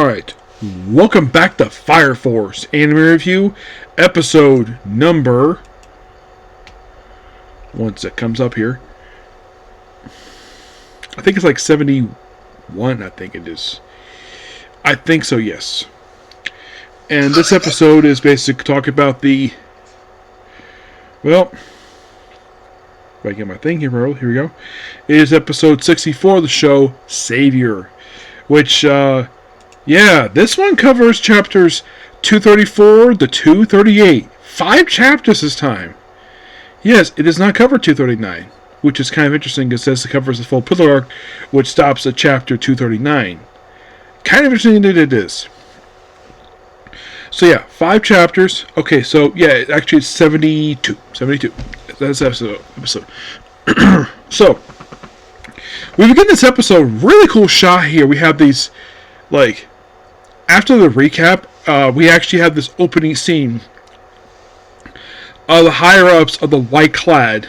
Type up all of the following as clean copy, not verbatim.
Alright, welcome back to Fire Force Anime Review, episode number... Once it comes up here. I think it's like 71, I think it is. I think so, yes. And this episode is basically talking about the... Well... If I get my thing here, bro. Here we go. It is episode 64 of the show, Savior. Which, yeah, this one covers chapters 234 to 238. 5 chapters this time. Yes, it does not cover 239, which is kind of interesting because it says it covers the full pillar arc, which stops at chapter 239. Kind of interesting that it is. So yeah, 5 chapters. Okay, so yeah, actually it's 72. 72. That's episode. So, we begin this episode, really cool shot here. We have these, like, after the recap, we actually have this opening scene of the higher-ups of the White Clad,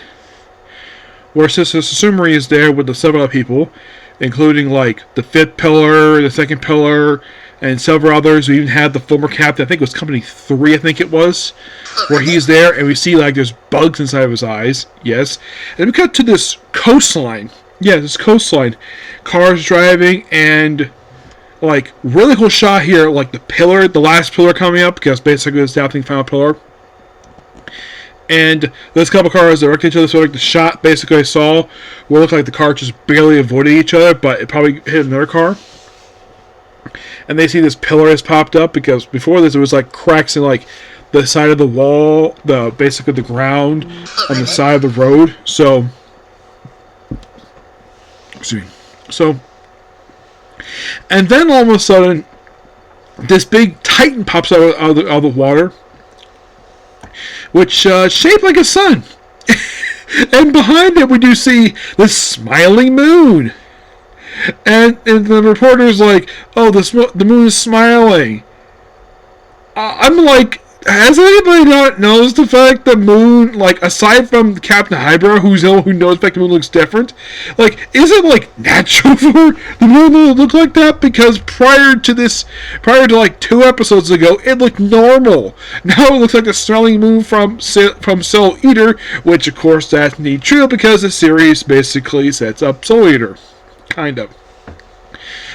where Sister Sasumari is there with the 7 other people, including, like, the 5th pillar, the 2nd pillar, and several others. We even had the former captain, I think it was Company 3, I think it was, where he's there, and we see, like, there's bugs inside of his eyes, yes. And we cut to this coastline. Yeah, this coastline. Cars driving, and, like, really cool shot here, like, the pillar, the last pillar coming up, because basically it's the adapting final pillar. And those couple cars directly to each other, so like the shot basically I saw will look like the cars just barely avoided each other, but it probably hit another car. And they see this pillar has popped up, because before this it was like cracks in like the side of the wall, basically the ground on the side of the road. So, excuse me. So, and then all of a sudden, this big Titan pops out of the water, which shaped like a sun. And behind it we do see this smiling moon. And the reporter's like, oh, the moon is smiling. I'm like, has anybody not noticed the fact that moon, like, aside from Captain Hydra, who knows the fact the moon looks different, like, is it, like, natural for the moon to look like that? Because prior to, like, 2 episodes ago, it looked normal. Now it looks like a snarling moon from Soul Eater, which, of course, that's indeed true, because the series basically sets up Soul Eater. Kind of.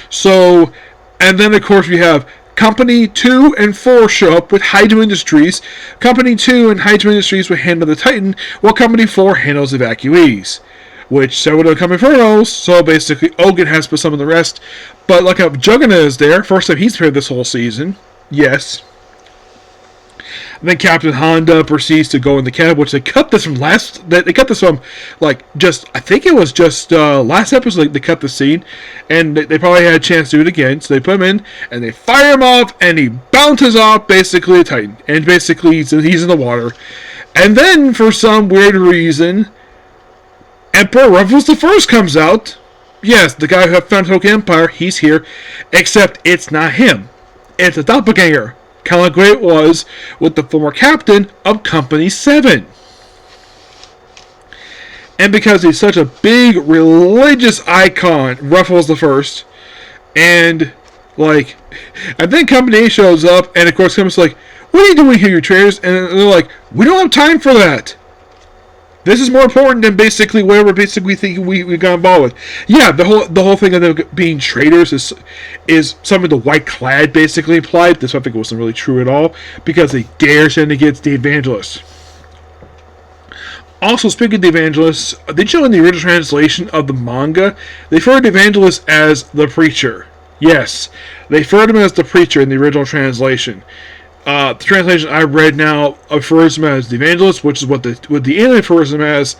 So, and then, of course, we have Company 2 and 4 show up with Hydro Industries. Company 2 and Hydro Industries will handle the Titan, while Company 4 handles evacuees. Which several of the Company 4 knows, so basically Ogun has to put some of the rest. But like Juggernaut is there, first time he's appeared this whole season. Yes. And then Captain Honda proceeds to go in the cab, which they cut this from like, just, I think it was just last episode they cut the scene, and they probably had a chance to do it again, so they put him in, and they fire him off, and he bounces off, basically, a Titan, and basically he's in the water. And then, for some weird reason, Emperor Ruffles I comes out. Yes, the guy who founded Tokyo Empire, he's here, except it's not him. It's a doppelganger. Kind of like what it was with the former captain of Company 7. And because he's such a big religious icon, Ruffles I, and, like, and then Company 8 shows up, and of course Company's like, what are you doing here, you traitors? And they're like, we don't have time for that. This is more important than basically whatever basically we think we got involved with. Yeah, the whole thing of them being traitors is something the White Clad basically implied. This I think wasn't really true at all, because they dare send against the Evangelists. Also, speaking of the Evangelists, did you know in the original translation of the manga, they referred to the Evangelist as the Preacher. Yes, they referred to him as the Preacher in the original translation. The translation I read now refers to him as the Evangelist, which is what the anime refers to him as,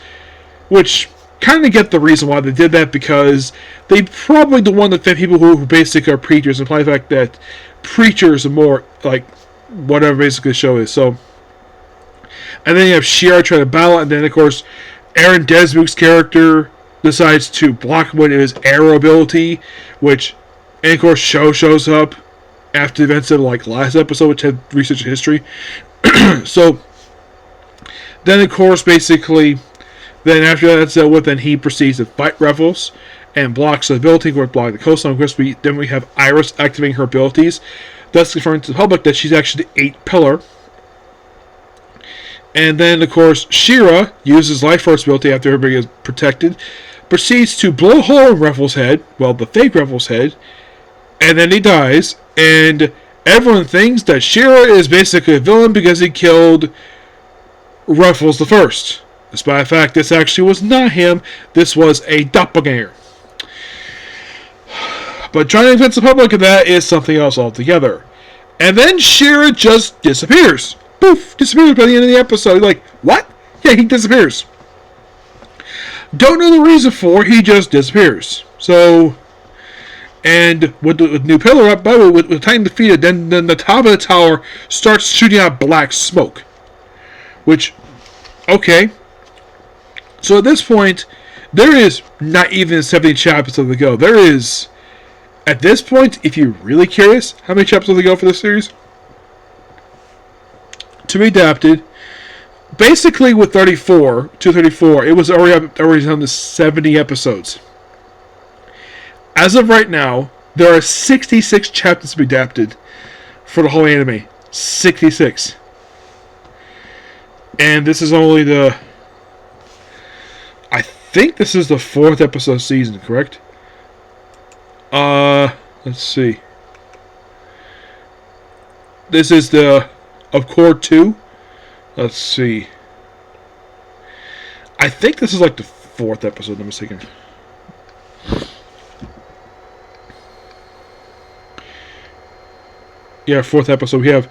which kind of get the reason why they did that, because they probably don't want to offend people who basically are preachers, and imply the fact that preachers are more like whatever basically the show is. So, and then you have Shiara trying to battle, and then of course Aaron Desmook's character decides to block him with his arrow ability, and of course shows up after the events of like last episode, which had research history. So then of course basically then after that's dealt with, then he proceeds to fight Ruffles, and blocks the ability to block the coastline. Of course, then we have Iris activating her abilities, thus confirming to the public that she's actually the 8th pillar. And then, of course, She-Ra uses Life Force ability after everybody is protected, proceeds to blow a hole in Ruffles' head, well, the fake Ruffles' head, and then he dies, and everyone thinks that She-Ra is basically a villain because he killed Ruffles the First. Despite the fact this actually was not him, this was a doppelganger. But trying to convince the public of that is something else altogether. And then She-Ra just disappears. Poof! Disappears by the end of the episode. Like, what? Yeah, he disappears. Don't know the reason for, he just disappears. So, and with the new pillar up, by the way, with Titan defeated, then the top of the tower starts shooting out black smoke. Which, okay. So at this point, there is not even 70 chapters to go. There is, at this point, if you're really curious, how many chapters to go for this series? To be adapted, basically with 234, it was already down to 70 episodes. As of right now, there are 66 chapters to be adapted for the whole anime. 66. And this is only I think this is the 4th episode season, correct? Let's see. This is of Core 2. Let's see. I think this is like the 4th episode, I'm mistaken. Yeah, 4th episode. We have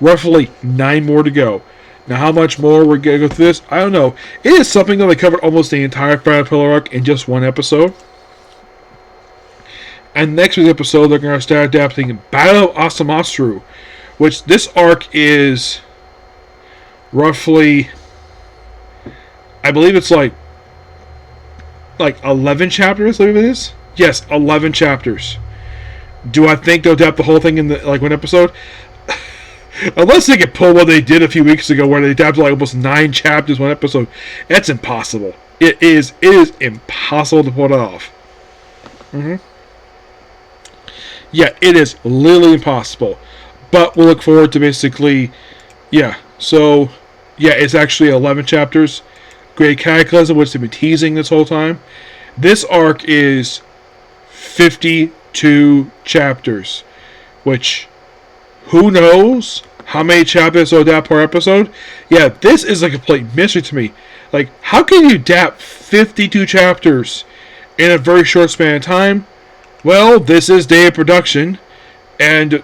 roughly 9 more to go. Now, how much more we're going to go through this, I don't know. It is something that they covered almost the entire Fire Pillar arc in just one episode. And next week's episode, they're going to start adapting Battle of Asamashuru, which this arc is roughly, I believe it's like 11 chapters, I believe it is. Yes, 11 chapters. Do I think they'll adapt the whole thing in one episode? Unless they can pull what they did a few weeks ago, where they adapted like almost 9 chapters one episode. That's impossible. It is impossible to pull it off. Yeah, it is literally impossible. But we'll look forward to basically, yeah. So, yeah, it's actually 11 chapters. Great Cataclysm, which they've been teasing this whole time. This arc is 52 chapters, which, who knows how many chapters will adapt per episode? Yeah, this is a complete mystery to me. Like, how can you adapt 52 chapters in a very short span of time? Well, this is day of production, and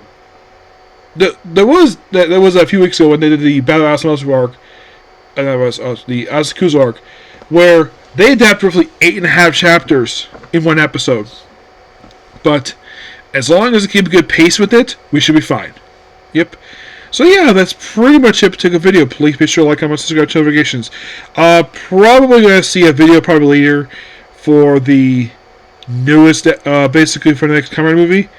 there was a few weeks ago when they did the Battle of Asamashuru arc, and that was the Asakusa arc, where they adapted roughly 8.5 chapters in one episode. But as long as they keep a good pace with it, we should be fine. Yep. So yeah, that's pretty much it for the video. Please be sure to like, comment, subscribe to notifications. Probably going to see a video probably later for the newest, basically for the next Kamen Rider movie,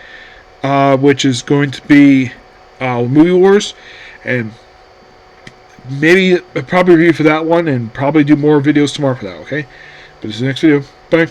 which is going to be Movie Wars, and maybe probably review for that one, and probably do more videos tomorrow for that. Okay, but this is the next video. Bye.